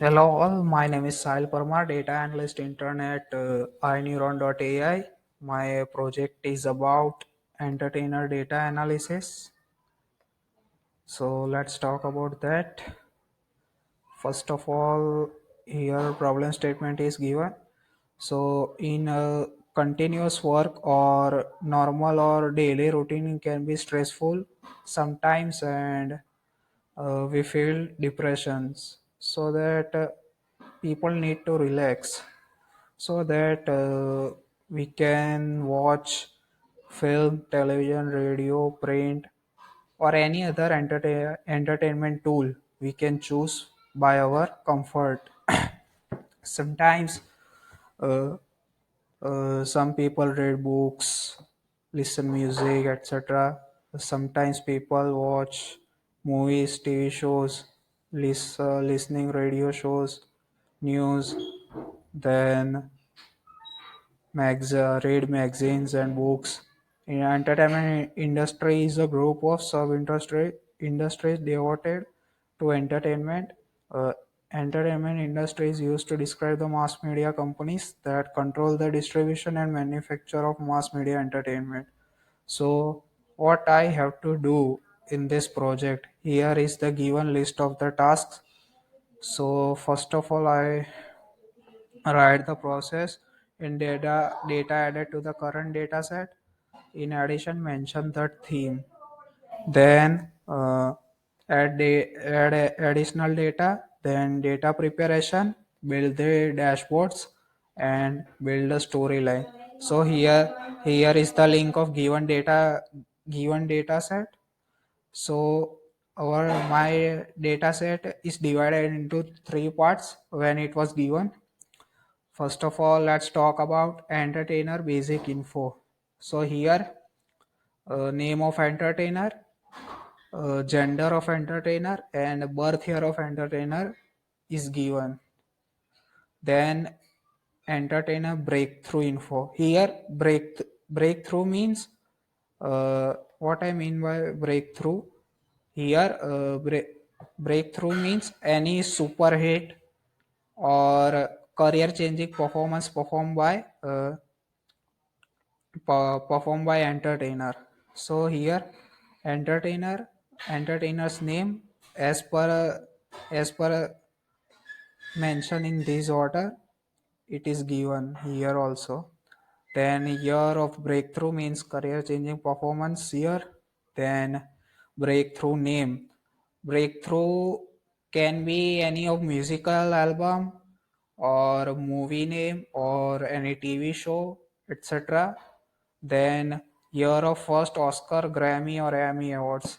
Hello all, my name is Sahil Parmar, data analyst intern at iNeuron.ai. My project is about entertainer data analysis. So let's talk about that. First of all, here problem statement is given. So in a continuous work or normal or daily routine can be stressful sometimes and we feel depressions so that people need to relax so that we can watch film, television, radio, print, or any other entertainment tool we can choose by our comfort. Sometimes uh, some people read books, listen music, etc. Sometimes people watch movies, TV shows, listening radio shows, news, then read magazines and books. In entertainment industry is a group of sub-industry industries devoted to entertainment. Uh, Entertainment industry is used to describe the mass media companies that control the distribution and manufacture of mass media entertainment. So, what I have to do in this project, here is the given list of the tasks. So, first of all, I write the process in data added to the current data set. In addition, mention the theme. Then additional data. Then data preparation, build the dashboards, and build a storyline. So here is the link of given data set. So our my data set is divided into three parts when it was given. First of all, let's talk about entertainer basic info. So here, name of entertainer, gender of entertainer, and birth year of entertainer is given. Then entertainer breakthrough info. Here, breakthrough means what I mean by breakthrough. Here, breakthrough means any super hit or career changing performance performed by entertainer. So here entertainer entertainer's name as per mention in this order it is given here also. Then year of breakthrough means career changing performance year. Then breakthrough name. Breakthrough can be any of musical album or movie name or any TV show, etc. Then year of first Oscar, Grammy or Emmy awards.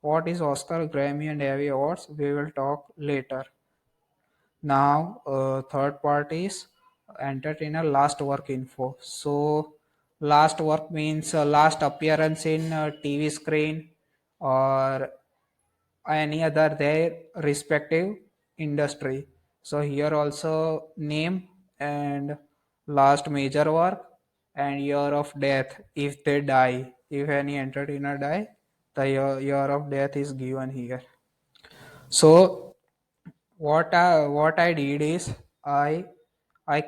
What is Oscar, Grammy and Emmy awards? We will talk later. Now, third part is entertainer last work info. So, last work means last appearance in TV screen or any other their respective industry. So, here also name and last major work and year of death if they die. If any entertainer die, the year of death is given here. So what I did is I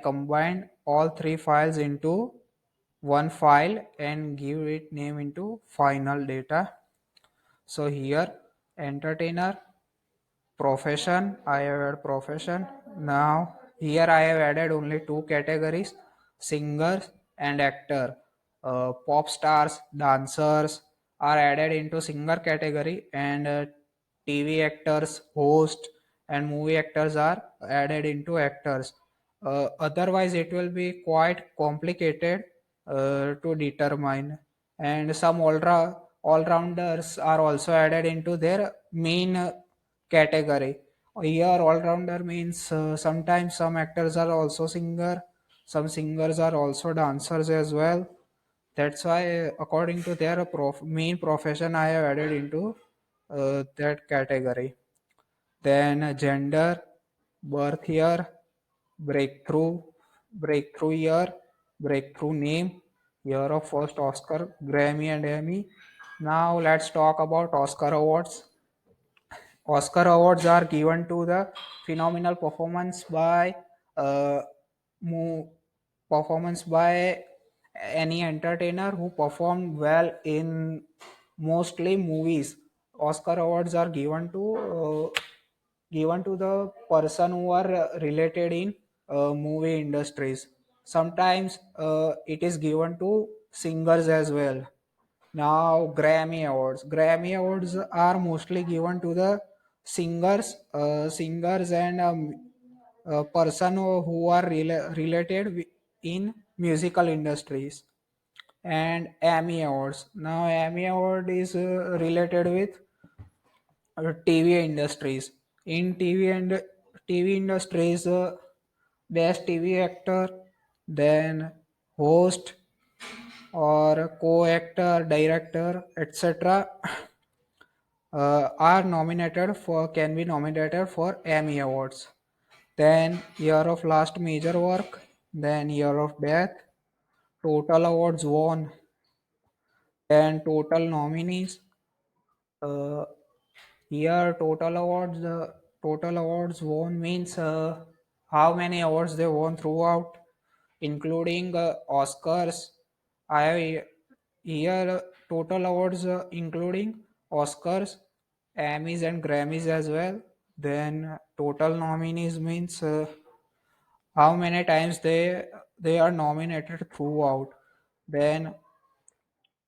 combined all three files into one file and give it name into final data. So here entertainer profession I have added profession. Now here I have added only two categories, singers and actor. Pop stars, dancers are added into singer category and TV actors, host and movie actors are added into actors. Otherwise it will be quite complicated to determine, and some all-rounders are also added into their main category. Here all-rounder means sometimes some actors are also singer, some singers are also dancers as well. That's why according to their main profession I have added into that category. Then gender, birth year, breakthrough, breakthrough year, breakthrough name, year of first Oscar, Grammy and Emmy. Now let's talk about Oscar awards. Oscar awards are given to the phenomenal performance by uh, mo- performance by any entertainer who performed well in mostly movies. Oscar awards are given to the person who are related in movie industries. Sometimes it is given to singers as well. Now, Grammy Awards. Grammy Awards are mostly given to the singers and person who are related in musical industries. And Emmy Awards. Now, Emmy Award is related with TV industries. In TV industries, best TV actor, then host or co-actor, director, etc. Are nominated for can be nominated for Emmy Awards. Then year of last major work, then year of death, total awards won, then total nominees. Uh, Here total awards won means how many awards they won throughout, including Oscars. I have here total awards including Oscars, Emmys and Grammys as well. Then total nominees means how many times they are nominated throughout. Then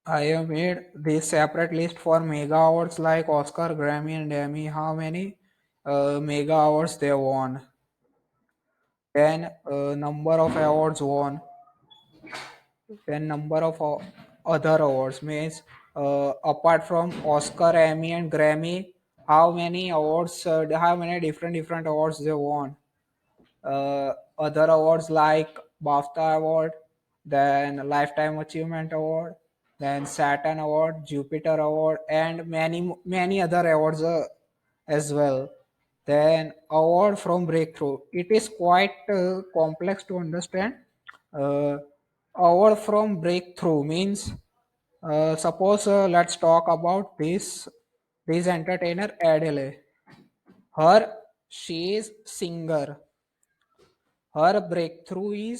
I have made this separate list for mega awards like Oscar, Grammy, and Emmy. How many mega awards they won? Then number of awards won. Then number of other awards means apart from Oscar, Emmy, and Grammy, how many awards? How many different awards they won? Other awards like BAFTA Award, then Lifetime Achievement Award, then Saturn Award, Jupiter Award, and many other awards as well. Then award from breakthrough. It is quite complex to understand. Uh, Award from breakthrough means suppose let's talk about this entertainer Adele. Her she is singer. Her breakthrough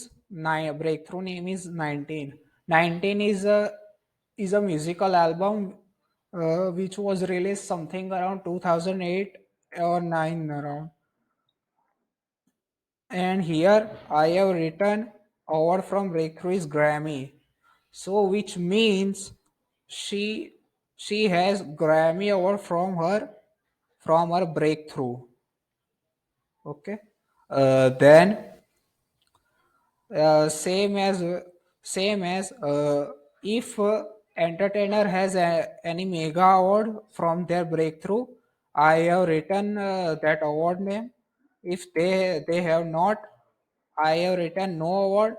name is 19. 19 is a musical album which was released something around 2008 or 9 around. And here I have written award from breakthrough is Grammy. So which means she she has Grammy award from her breakthrough. Okay. Then same as if entertainer has any mega award from their breakthrough, I have written that award name. If they have not, I have written no award.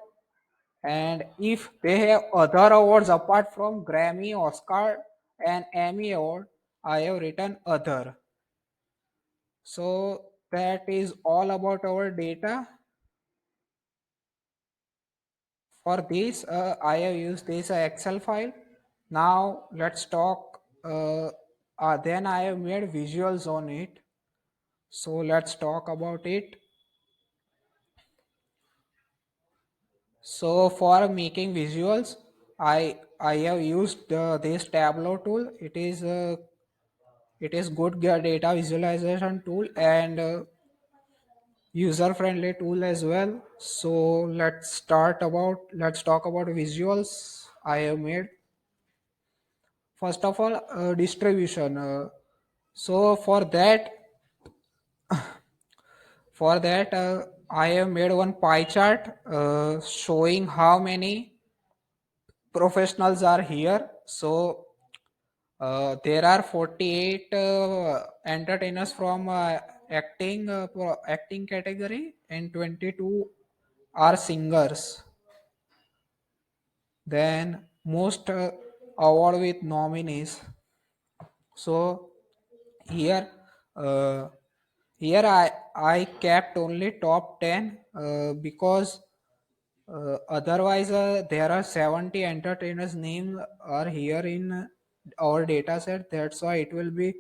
And if they have other awards apart from Grammy, Oscar, and Emmy award, I have written other. So that is all about our data. For this, I have used this Excel file. Now let's talk. Then I have made visuals on it. So let's talk about it. So for making visuals, I have used this Tableau tool. It is good data visualization tool and user friendly tool as well. So let's talk about visuals I have made. First of all, distribution. So for that, I have made one pie chart showing how many professionals are here. So there are 48 entertainers from acting category, and 22 are singers. Then most award with nominees. So here, uh, here I kept only top 10 because otherwise there are 70 entertainers name are here in our data set. That's why it will be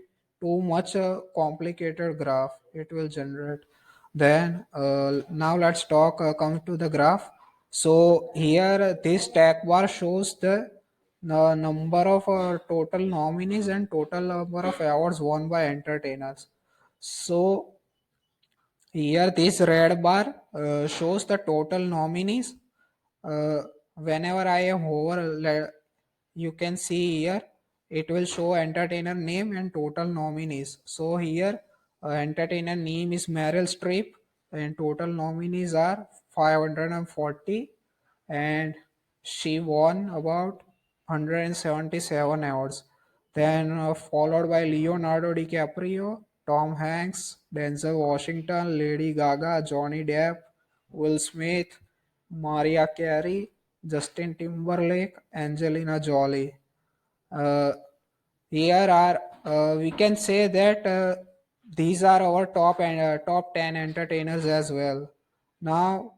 too much complicated graph it will generate. Then now let's talk come to the graph. So here this stack bar shows the number of total nominees and total number of awards won by entertainers. So here, this red bar shows the total nominees. Uh, Whenever I am over, you can see here it will show entertainer name and total nominees. So here, entertainer name is Meryl Streep, and total nominees are 540, and she won about 177 awards. Then followed by Leonardo DiCaprio, Tom Hanks, Denzel Washington, Lady Gaga, Johnny Depp, Will Smith, Maria Carey, Justin Timberlake, Angelina Jolie. Uh, Here are we can say that these are our top 10 entertainers as well. Now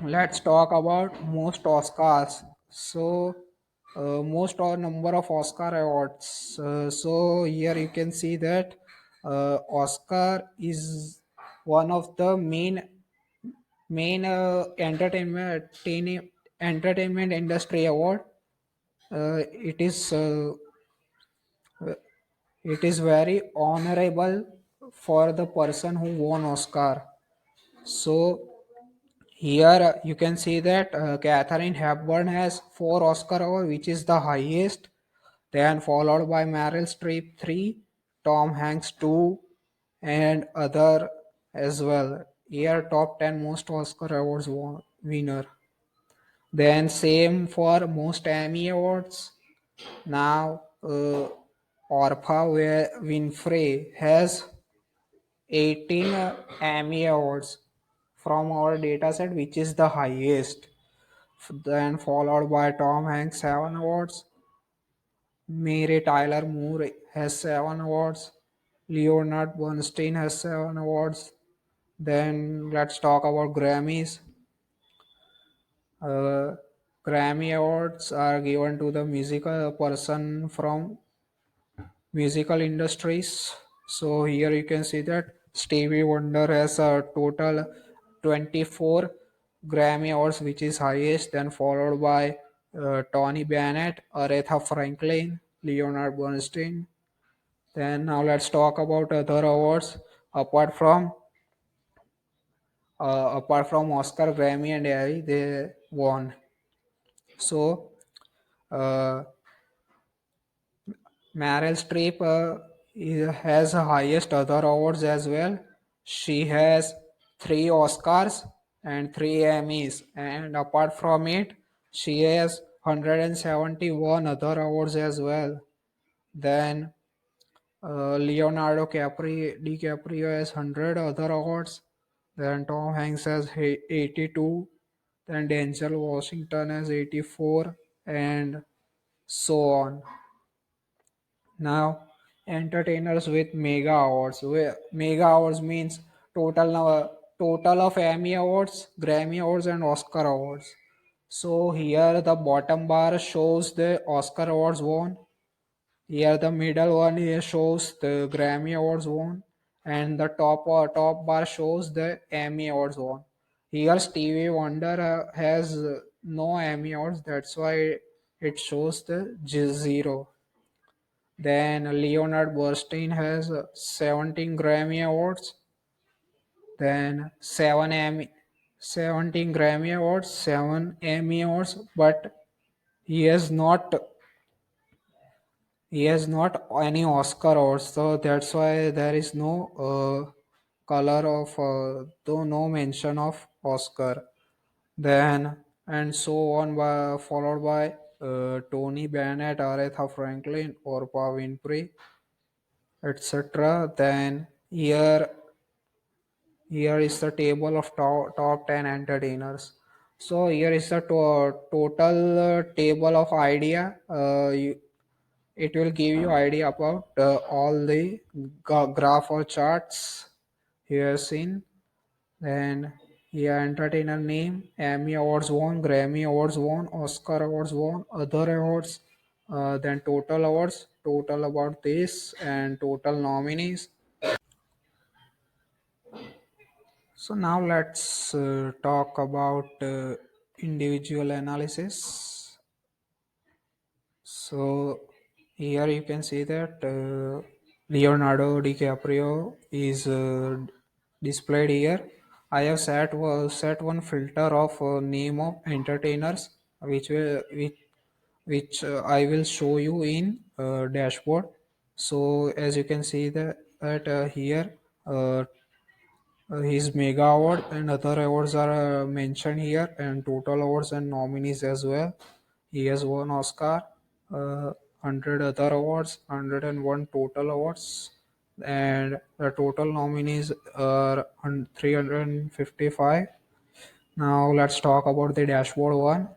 let's talk about most Oscars. So, most or number of Oscar awards. So here you can see that Oscar is one of the main entertainment industry award. It is it is very honorable for the person who won Oscar. So here you can see that Catherine Hepburn has 4 Oscar awards, which is the highest. Then followed by Meryl Streep 3, Tom Hanks 2, and other as well. Here top 10 most Oscar awards winner. Then same for most Emmy awards. Now Winfrey has 18 Emmy awards from our dataset, which is the highest. Then followed by Tom Hanks 7 awards. Mary Tyler Moore has 7 awards. Leonard Bernstein has 7 awards. Then let's talk about Grammys. Uh, Grammy awards are given to the musical person from musical industries. So here you can see that Stevie Wonder has a total 24 Grammy awards, which is highest, then followed by Tony Bennett, Aretha Franklin, Leonard Bernstein. Then now let's talk about other awards apart from Oscar, Grammy, and Emmy they won. So uh, Meryl Streep has the highest other awards as well. She has 3 Oscars and 3 Emmys, and apart from it, she has 171 other awards as well. Then Leonardo DiCaprio has 100 other awards. Then Tom Hanks has 82. Then Denzel Washington has 84, and so on. Now, entertainers with mega awards. Where mega awards means total of Emmy awards, Grammy awards, and Oscar awards. So here the bottom bar shows the Oscar awards won. Here the middle one here shows the Grammy awards won, and the top bar shows the Emmy awards won. Here Stevie Wonder has no Emmy awards. That's why it shows the zero. Then Leonard Bernstein has 17 Grammy Awards. Then 17 Grammy Awards, 7 Emmy Awards, but he has not he has not any Oscar awards. So that's why there is no color of though no mention of Oscar. Then and so on by followed by Tony Bennett, Aretha Franklin, Oprah Winfrey, etc. Then here is the table of top 10 entertainers. So here is the total table of idea. It will give you idea about all the graph or charts here seen. Then here entertainer name, Emmy awards won, Grammy awards won, Oscar awards won, other awards, then total awards, total about this and total nominees. So now let's talk about individual analysis. So here you can see that Leonardo DiCaprio is displayed here. I have set one filter of name of entertainers, which I will show you in dashboard. So as you can see that here, uh, his mega award and other awards are mentioned here, and total awards and nominees as well. He has won Oscar, 100 other awards, 101 total awards, and the total nominees are 355. Now let's talk about the dashboard one.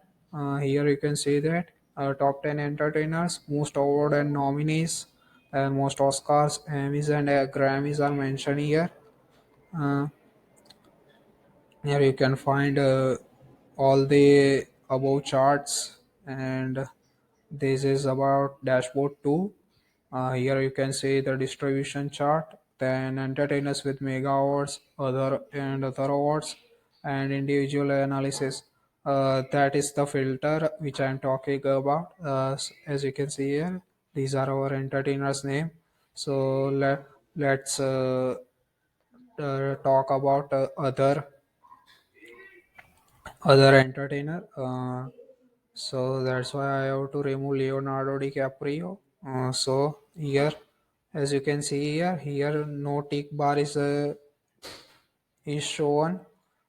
Here you can see that top 10 entertainers, most award and nominees, and most Oscars, Emmys, and Grammys are mentioned here. Uh, Here you can find all the above charts, and this is about dashboard 2. Here you can see the distribution chart, then entertainers with mega awards, other awards, and individual analysis. That is the filter which I am talking about. As you can see here, these are our entertainers' name. So let's talk about other entertainer. So that's why I have to remove Leonardo DiCaprio. So here, as you can see here no tick bar is shown.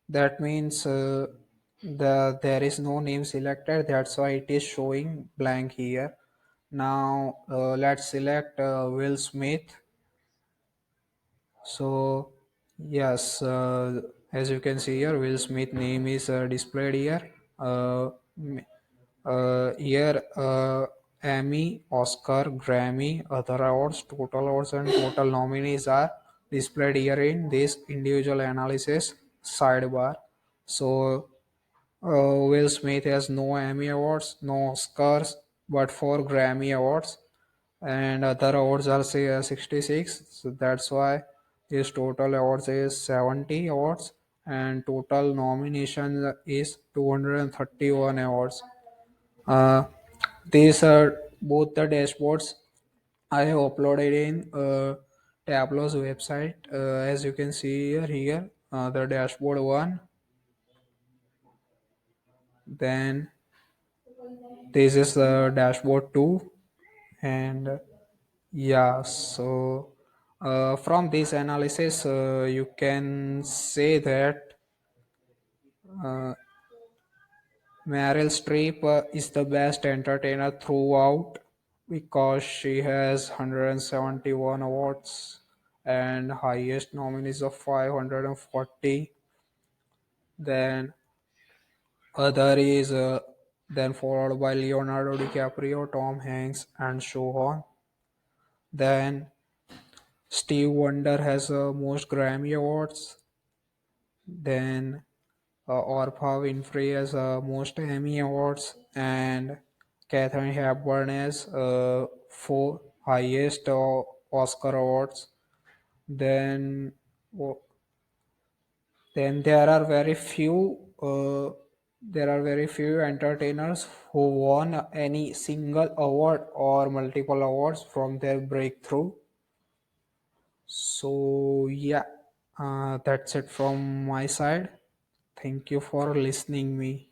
That means there is no name selected. That's why it is showing blank here. Now let's select Will Smith. So yes, as you can see here, Will Smith name is displayed here. M- Here, Emmy, Oscar, Grammy, other awards, total awards, and total nominees are displayed here in this individual analysis sidebar. So Will Smith has no Emmy awards, no Oscars, but four Grammy awards, and other awards are say 66. So that's why his total awards is 70 awards, and total nomination is 231 awards. Uh, these are both the dashboards I have uploaded in Tableau's website. As you can see here, the dashboard one. Then this is the dashboard two, and yeah. So from this analysis, you can say that uh, Meryl Streep is the best entertainer throughout because she has 171 awards and highest nominees of 540. Then other is then followed by Leonardo DiCaprio, Tom Hanks, and Shohon. Then Steve Wonder has most Grammy awards. Then Oprah Winfrey has most Emmy awards, and Katharine Hepburn has four highest Oscar awards. Then, o- then there are very few entertainers who won any single award or multiple awards from their breakthrough. So yeah, that's it from my side. Thank you for listening me.